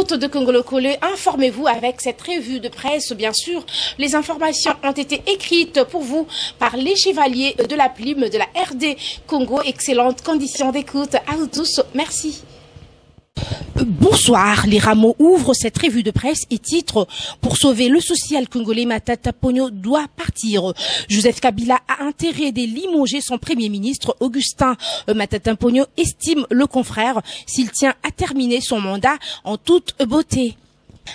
internautes de Congolo Collé, informez-vous avec cette revue de presse. Bien sûr, les informations ont été écrites pour vous par les chevaliers de la plume de la RD Congo. Excellentes conditions d'écoute à vous tous. Merci. Bonsoir, les rameaux ouvrent cette revue de presse et titre « Pour sauver le social congolais, Matata Ponyo doit partir ». Joseph Kabila a intérêt de limoger son premier ministre. Augustin Matata Ponyo estime le confrère s'il tient à terminer son mandat en toute beauté.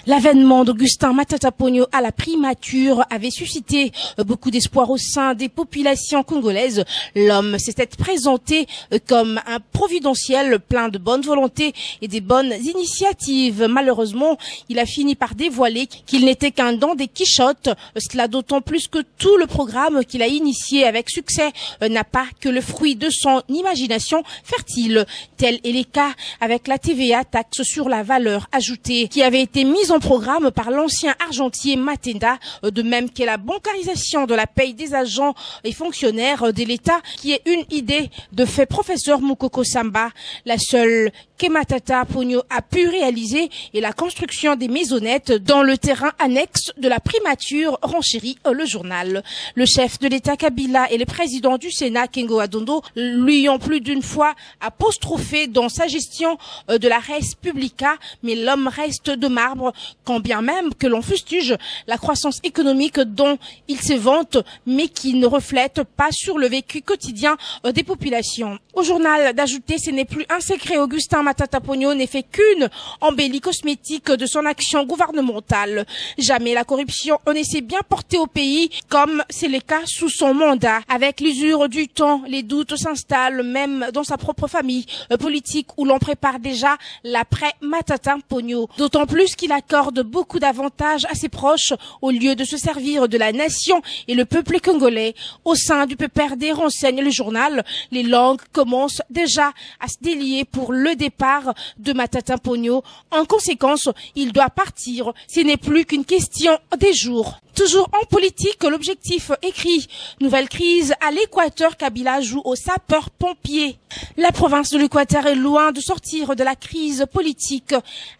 L'avènement d'Augustin Matata Ponyo à la primature avait suscité beaucoup d'espoir au sein des populations congolaises. L'homme s'était présenté comme un providentiel plein de bonne volonté et des bonnes initiatives. Malheureusement, il a fini par dévoiler qu'il n'était qu'un don des quichottes. Cela d'autant plus que tout le programme qu'il a initié avec succès n'a pas que le fruit de son imagination fertile. Tel est le cas avec la TVA, taxe sur la valeur ajoutée, qui avait été mise en programme par l'ancien argentier Matenda, de même que la bancarisation de la paye des agents et fonctionnaires de l'État, qui est une idée de fait professeur Mukoko Samba. La seule que Matata Ponyo a pu réaliser est la construction des maisonnettes dans le terrain annexe de la primature, renchérit le journal. Le chef de l'État Kabila et le président du Sénat Kengo Adondo lui ont plus d'une fois apostrophé dans sa gestion de la res publica, mais l'homme reste de marbre, quand bien même que l'on fustige la croissance économique dont il se vante, mais qui ne reflète pas sur le vécu quotidien des populations. Au journal d'ajouter, ce n'est plus un secret, Augustin Matata Ponyo n'est fait qu'une embellie cosmétique de son action gouvernementale. Jamais la corruption ne s'est bien portée au pays comme c'est le cas sous son mandat. Avec l'usure du temps, les doutes s'installent même dans sa propre famille politique où l'on prépare déjà l'après Matata Ponyo. D'autant plus qu'il accorde beaucoup d'avantages à ses proches au lieu de se servir de la nation et le peuple congolais. Au sein du PPRD, renseigne le journal, les langues commencent déjà à se délier pour le départ de Matata Ponyo. En conséquence, il doit partir. Ce n'est plus qu'une question des jours. Toujours en politique, l'objectif écrit. Nouvelle crise à l'Équateur, Kabila joue aux sapeurs-pompiers. La province de l'Équateur est loin de sortir de la crise politique.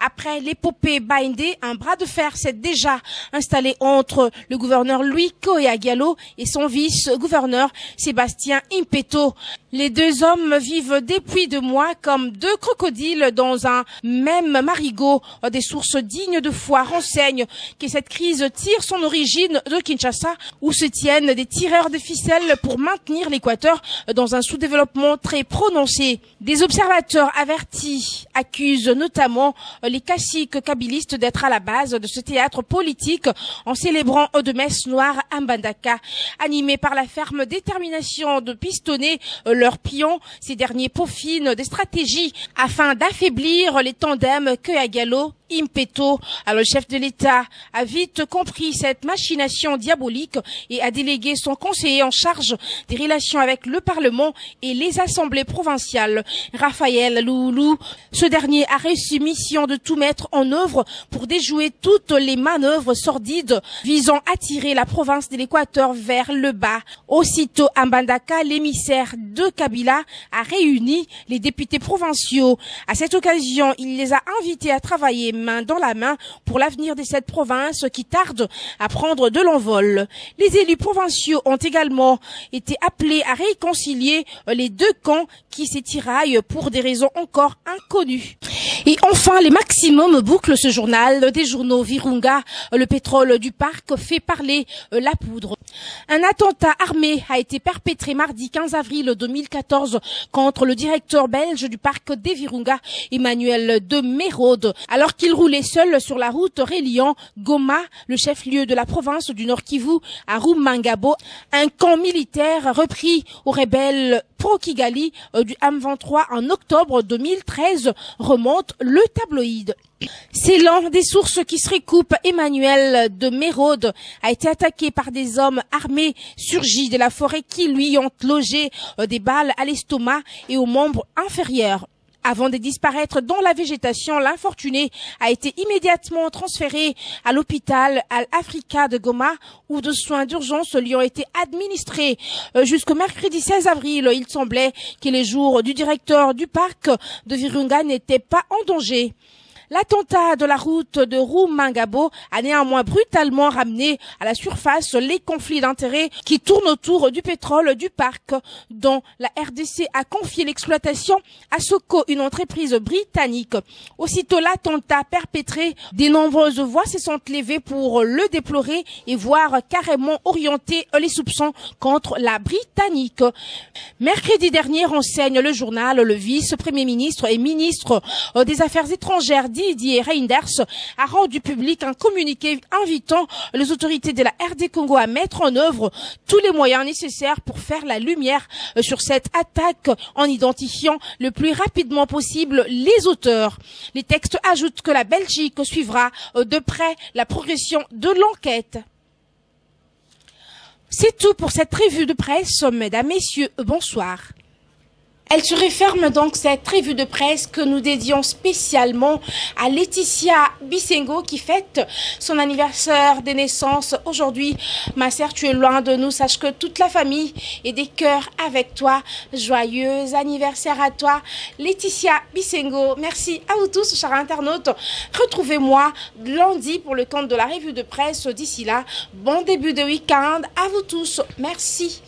Après l'épopée Baindé, un bras de fer s'est déjà installé entre le gouverneur Louis Koya-Gallo et son vice-gouverneur Sébastien Impeto. Les deux hommes vivent depuis 2 mois comme 2 crocodiles dans un même marigot. Des sources dignes de foi renseignent que cette crise tire son origine de Kinshasa, où se tiennent des tireurs de ficelles pour maintenir l'Équateur dans un sous-développement très prononcé. Des observateurs avertis accusent notamment les caciques kabylistes d'être à la base de ce théâtre politique en célébrant de messes noires à Mbandaka. Animés par la ferme détermination de pistonner leurs pions, ces derniers peaufinent des stratégies afin d'affaiblir les tandems Koya-Gallo Impeto. Alors, le chef de l'État a vite compris cette machination diabolique et a délégué son conseiller en charge des relations avec le Parlement et les assemblées provinciales, Raphaël Loulou. Ce dernier a reçu mission de tout mettre en œuvre pour déjouer toutes les manœuvres sordides visant à tirer la province de l'Équateur vers le bas. Aussitôt à Mbandaka, l'émissaire de Kabila a réuni les députés provinciaux. À cette occasion, il les a invités à travailler main dans la main pour l'avenir de cette province qui tarde à prendre de l'envol. Les élus provinciaux ont également été appelés à réconcilier les 2 camps qui s'étiraillent pour des raisons encore inconnues. Et enfin, les maximums bouclent ce journal des journaux Virunga. Le pétrole du parc fait parler la poudre. Un attentat armé a été perpétré mardi 15 avril 2014 contre le directeur belge du parc des Virunga, Emmanuel de Mérode, alors qu'il roulait seul sur la route reliant Goma, le chef-lieu de la province du Nord Kivu, à Rumangabo, un camp militaire repris aux rebelles pro-Kigali du M23 en octobre 2013, remonte le tabloïd. C'est l'un des sources qui se recoupent. Emmanuel de Mérode a été attaqué par des hommes armés surgis de la forêt qui lui ont logé des balles à l'estomac et aux membres inférieurs. Avant de disparaître dans la végétation, l'infortuné a été immédiatement transféré à l'hôpital Al-Africa de Goma où de soins d'urgence lui ont été administrés. Jusqu'au mercredi 16 avril, il semblait que les jours du directeur du parc de Virunga n'étaient pas en danger. L'attentat de la route de Roumangabo a néanmoins brutalement ramené à la surface les conflits d'intérêts qui tournent autour du pétrole du parc, dont la RDC a confié l'exploitation à Soco, une entreprise britannique. Aussitôt l'attentat perpétré, de nombreuses voix se sont levées pour le déplorer et voire carrément orienter les soupçons contre la Britannique. Mercredi dernier, renseigne le journal, le vice-premier ministre et ministre des Affaires étrangères Didier Reynders a rendu public un communiqué invitant les autorités de la RD Congo à mettre en œuvre tous les moyens nécessaires pour faire la lumière sur cette attaque en identifiant le plus rapidement possible les auteurs. Les textes ajoutent que la Belgique suivra de près la progression de l'enquête. C'est tout pour cette revue de presse. Mesdames, Messieurs, bonsoir. Elle se referme donc cette revue de presse que nous dédions spécialement à Laetitia Bissengo qui fête son anniversaire de naissance aujourd'hui. Ma sœur, tu es loin de nous. Sache que toute la famille est des cœurs avec toi. Joyeux anniversaire à toi, Laetitia Bissengo. Merci à vous tous, chers internautes. Retrouvez-moi lundi pour le compte de la revue de presse. D'ici là, bon début de week-end à vous tous. Merci.